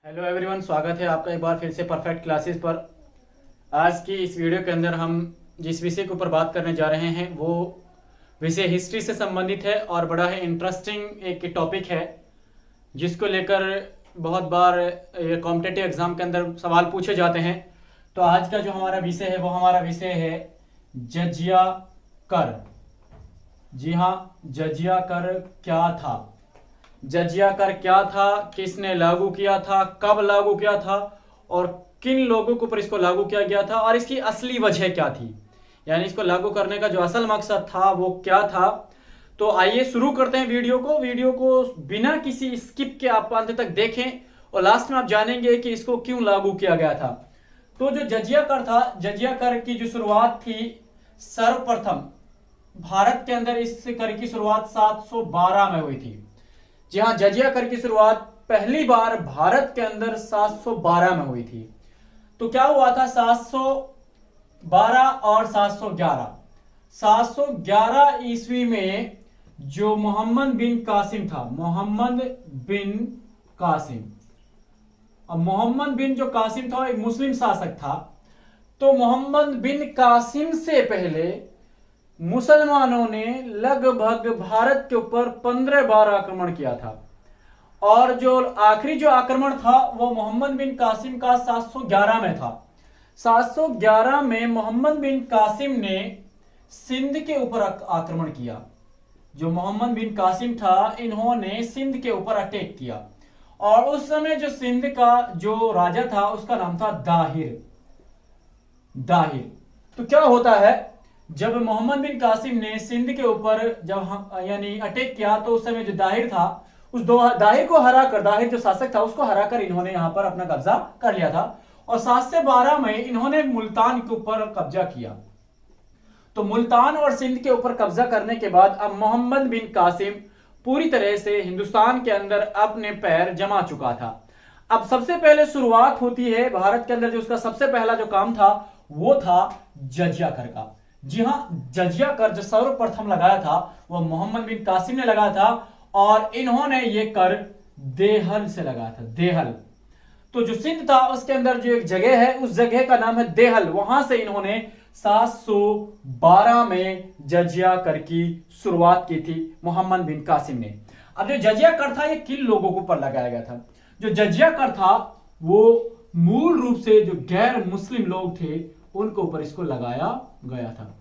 Hello everyone, स्वागत है आपका एक बार फिर से परफेक्ट क्लासेस पर। आज की इस वीडियो के अंदर हम जिस विषय के ऊपर बात करने जा रहे हैं वो विषय हिस्ट्री से संबंधित है और बड़ा ही इंटरेस्टिंग एक टॉपिक है जिसको लेकर बहुत बार कॉम्पिटिटिव एग्जाम के अंदर सवाल पूछे जाते हैं। तो आज का जो हमारा विषय है वो हमारा विषय है जजिया कर। जी हाँ, जजिया कर क्या था, जजिया कर क्या था, किसने लागू किया था, कब लागू किया था और किन लोगों के ऊपर इसको लागू किया गया था और इसकी असली वजह क्या थी, यानी इसको लागू करने का जो असल मकसद था वो क्या था। तो आइए शुरू करते हैं वीडियो को बिना किसी स्किप के आप अंत तक देखें और लास्ट में आप जानेंगे कि इसको क्यों लागू किया गया था। तो जो जजिया कर था, जजिया कर की जो शुरुआत थी सर्वप्रथम भारत के अंदर इस कर की शुरुआत 712 में हुई थी। जी हाँ, जजिया कर की शुरुआत पहली बार भारत के अंदर 712 में हुई थी। तो क्या हुआ था 712 और 711। 711 ईस्वी में जो मोहम्मद बिन कासिम था, मोहम्मद बिन कासिम, अब मोहम्मद बिन जो कासिम था एक मुस्लिम शासक था। तो मोहम्मद बिन कासिम से पहले मुसलमानों ने लगभग भारत के ऊपर 15 बार आक्रमण किया था और जो आखिरी जो आक्रमण था वो मोहम्मद बिन कासिम का 711 में था। 711 में मोहम्मद बिन कासिम ने सिंध के ऊपर आक्रमण किया। जो मोहम्मद बिन कासिम था इन्होंने सिंध के ऊपर अटैक किया और उस समय जो सिंध का जो राजा था उसका नाम था दाहिर। तो क्या होता है, जब मोहम्मद बिन कासिम ने सिंध के ऊपर जब यानी अटैक किया तो उस समय जो दाहिर था उस दाहिर को हराकर, दाहिर जो शासक था उसको हराकर इन्होंने यहां पर अपना कब्जा कर लिया था और 7 से 12 में इन्होंने मुल्तान के ऊपर कब्जा किया। तो मुल्तान और सिंध के ऊपर कब्जा करने के बाद अब मोहम्मद बिन कासिम पूरी तरह से हिंदुस्तान के अंदर अपने पैर जमा चुका था। अब सबसे पहले शुरुआत होती है भारत के अंदर, जो उसका सबसे पहला जो काम था वो था जजिया कर का। जी हाँ, जजिया कर जो सर्वप्रथम लगाया था वो मोहम्मद बिन कासिम ने लगाया था और इन्होंने ये कर देहल से लगाया था। देहल, तो जो सिंध था उसके अंदर जो एक जगह है उस जगह का नाम है देहल, वहां से इन्होंने 712 में जजिया कर की शुरुआत की थी मोहम्मद बिन कासिम ने। अब जो जजिया कर था ये किन लोगों के ऊपर लगाया गया था? जो जजिया कर था वो मूल रूप से जो गैर मुस्लिम लोग थे उनके ऊपर इसको लगाया गया था।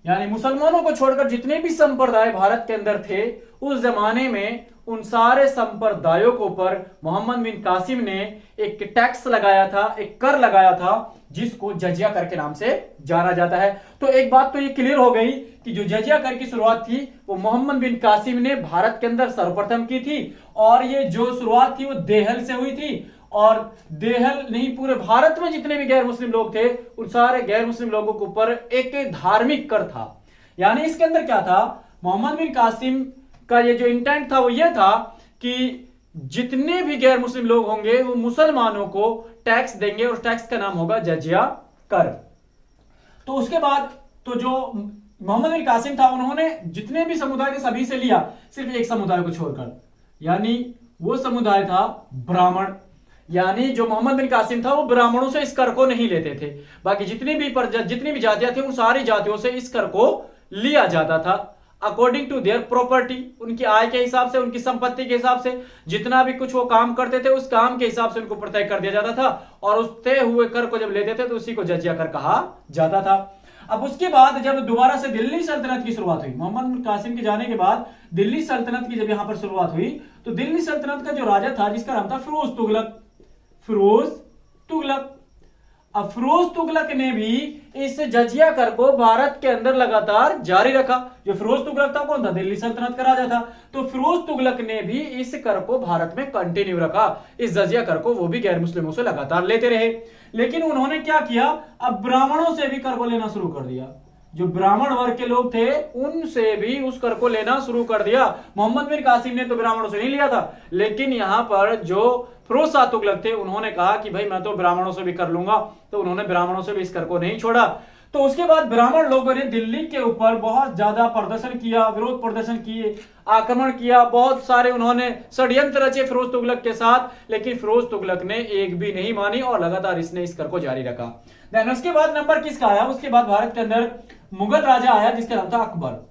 यानी मुसलमानों को छोड़कर जितने भी संप्रदाय भारत के अंदर थे उस जमाने में उन सारे संप्रदायों के ऊपर मोहम्मद बिन कासिम ने एक टैक्स लगाया था, एक कर लगाया था जिसको जजिया कर के नाम से जाना जाता है। तो एक बात तो ये क्लियर हो गई कि जो जजिया कर की शुरुआत थी वो मोहम्मद बिन कासिम ने भारत के अंदर सर्वप्रथम की थी और ये जो शुरुआत थी वो देहल से हुई थी। और देहल नहीं, पूरे भारत में जितने भी गैर मुस्लिम लोग थे उन सारे गैर मुस्लिम लोगों के ऊपर एक धार्मिक कर था। यानी इसके अंदर क्या था, मोहम्मद बिन कासिम का ये जो इंटेंट था वो ये था कि जितने भी गैर मुस्लिम लोग होंगे वो मुसलमानों को टैक्स देंगे और टैक्स का नाम होगा जजिया कर। तो उसके बाद तो जो मोहम्मद बिन कासिम था उन्होंने जितने भी समुदाय थे सभी से लिया, सिर्फ एक समुदाय को छोड़कर, यानी वो समुदाय था ब्राह्मण। यानी जो मोहम्मद बिन कासिम था वो ब्राह्मणों से इस कर को नहीं लेते थे, बाकी जितनी भी जातियां थी उन सारी जातियों से इस कर को लिया जाता था अकॉर्डिंग टू देयर प्रॉपर्टी, उनकी आय के हिसाब से, उनकी संपत्ति के हिसाब से, जितना भी कुछ वो काम करते थे उस काम के हिसाब से उनको तय कर दिया जाता था और उस तय हुए कर को जब लेते थे तो उसी को जजिया कर कहा जाता था। अब उसके बाद जब दोबारा से दिल्ली सल्तनत की शुरुआत हुई, मोहम्मद बिन कासिम के जाने के बाद दिल्ली सल्तनत की जब यहां पर शुरुआत हुई तो दिल्ली सल्तनत का जो राजा था जिसका नाम था फिरोज तुगलक। अब फिरोज तुगलक ने भी इस जजिया कर को भारत के अंदर लगातार जारी रखा। जो फिरोज तुगलक था कौन था? दिल्ली सल्तनत का राजा था। तो फिरोज तुगलक ने भी इस कर को भारत में कंटिन्यू रखा, इस जजिया कर को वो भी गैर मुस्लिमों से लगातार लेते रहे। लेकिन उन्होंने क्या किया, अब ब्राह्मणों से भी कर को लेना शुरू कर दिया। जो ब्राह्मण वर्ग के लोग थे उनसे भी उस कर को लेना शुरू कर दिया। मोहम्मद बिन कासिम ने तो ब्राह्मणों से नहीं लिया था, लेकिन यहां पर जो फिरोज शाह तुगलक थे उन्होंने कहा कि भाई मैं तो ब्राह्मणों से भी कर लूंगा, तो उन्होंने ब्राह्मणों से भी इस कर को नहीं छोड़ा। तो उसके बाद ब्राह्मण लोगों ने दिल्ली के ऊपर बहुत ज्यादा प्रदर्शन किया, विरोध प्रदर्शन किए, आक्रमण किया, बहुत सारे उन्होंने षड्यंत्र रचे फिरोज तुगलक के साथ, लेकिन फिरोज तुगलक ने एक भी नहीं मानी और लगातार इसने इस कर को जारी रखा। देन उसके बाद नंबर किसका आया? उसके बाद भारत के अंदर मुगल राजा आया जिसका नाम था अकबर।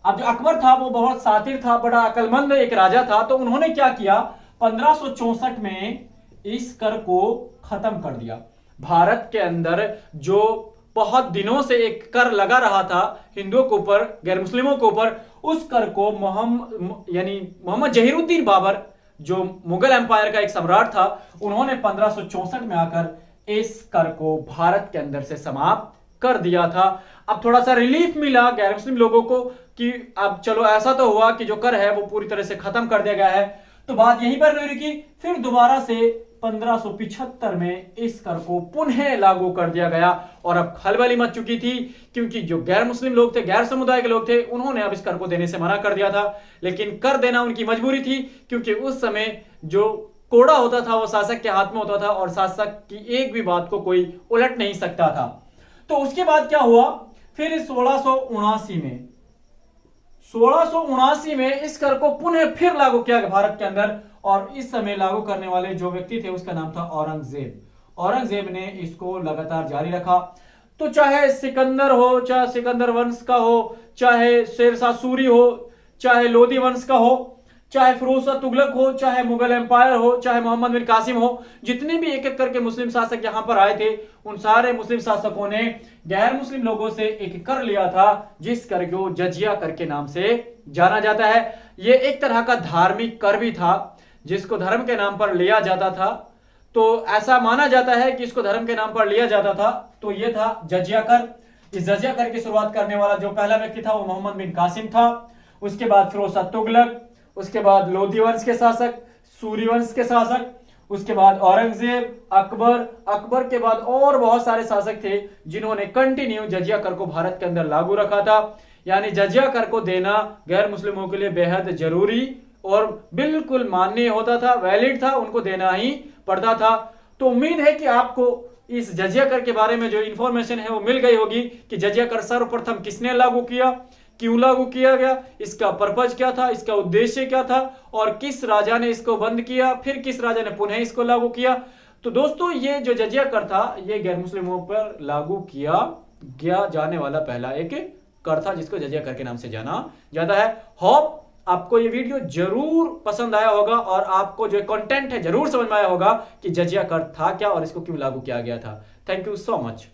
अब जो अकबर था वो बहुत शातिर था, बड़ा अकलमंद एक राजा था। तो उन्होंने क्या किया, 1564 में इस कर को खत्म कर दिया। भारत के अंदर जो बहुत दिनों से एक कर लगा रहा था हिंदुओं के ऊपर, गैर मुस्लिमों के ऊपर, उस कर को मोहम्मद जहीरुद्दीन बाबर, जो मुगल एम्पायर का एक सम्राट था, उन्होंने 1564 में आकर इस कर को भारत के अंदर से समाप्त कर दिया था। अब थोड़ा सा रिलीफ मिला गैर मुस्लिम लोगों को कि अब चलो ऐसा तो हुआ कि जो कर है वो पूरी तरह से खत्म कर दिया गया है। तो बात यहीं पर नहीं रुकी, फिर दोबारा से 1575 में इस कर को पुनः लागू कर दिया गया और अब खलबली मच चुकी थी, क्योंकि जो गैर मुस्लिम लोग थे, गैर समुदाय के लोग थे, उन्होंने अब इस कर को देने से मना कर दिया था। लेकिन कर देना उनकी मजबूरी थी, क्योंकि उस समय जो कोड़ा होता था वो शासक के हाथ में होता था और शासक की एक भी बात को कोई उलट नहीं सकता था। तो उसके बाद क्या हुआ, फिर 1679 में इस कर को पुनः फिर लागू किया गया भारत के अंदर, और इस समय लागू करने वाले जो व्यक्ति थे उसका नाम था औरंगजेब। औरंगजेब ने इसको लगातार जारी रखा। तो चाहे सिकंदर हो, चाहे सिकंदर वंश का हो, चाहे शेरशाह सूरी हो, चाहे लोधी वंश का हो, चाहे फिरोज शाह तुगलक हो, चाहे मुगल एम्पायर हो, चाहे मोहम्मद बिन कासिम हो, जितने भी एक एक करके मुस्लिम शासक यहां पर आए थे, उन सारे मुस्लिम शासकों ने गैर मुस्लिम लोगों से एक कर लिया था जिस कर को जजिया कर के नाम से जाना जाता है। यह एक तरह का धार्मिक कर भी था जिसको धर्म के नाम पर लिया जाता था। तो ऐसा माना जाता है कि इसको धर्म के नाम पर लिया जाता था। तो यह था जजिया कर। इस जजिया कर की शुरुआत करने वाला जो पहला व्यक्ति था वो मोहम्मद बिन कासिम था। उसके बाद फिरोज शाह तुगलक, उसके बाद लोधी वंश के शासक, सूरी वंश के शासक, उसके बाद औरंगजेब, अकबर के बाद और बहुत सारे शासक थे जिन्होंने कंटिन्यू जजिया कर को भारत के अंदर लागू रखा था। यानी जजिया कर को देना गैर मुस्लिमों के लिए बेहद जरूरी और बिल्कुल मान्य होता था, वैलिड था, उनको देना ही पड़ता था। तो उम्मीद है कि आपको इस जजिया कर के बारे में जो इंफॉर्मेशन है वो मिल गई होगी कि जजिया कर सर्वप्रथम किसने लागू किया, क्यों लागू किया गया, इसका पर्पज क्या था, इसका उद्देश्य क्या था और किस राजा ने इसको बंद किया, फिर किस राजा ने पुनः इसको लागू किया। तो दोस्तों ये जो जजिया कर था ये गैर मुस्लिमों पर लागू किया गया जाने वाला पहला एक कर था जिसको जजिया कर के नाम से जाना जाता है। होप आपको ये वीडियो जरूर पसंद आया होगा और आपको जो कंटेंट है जरूर समझ में आया होगा कि जजिया कर था क्या और इसको क्यों लागू किया गया था। Thank you so much.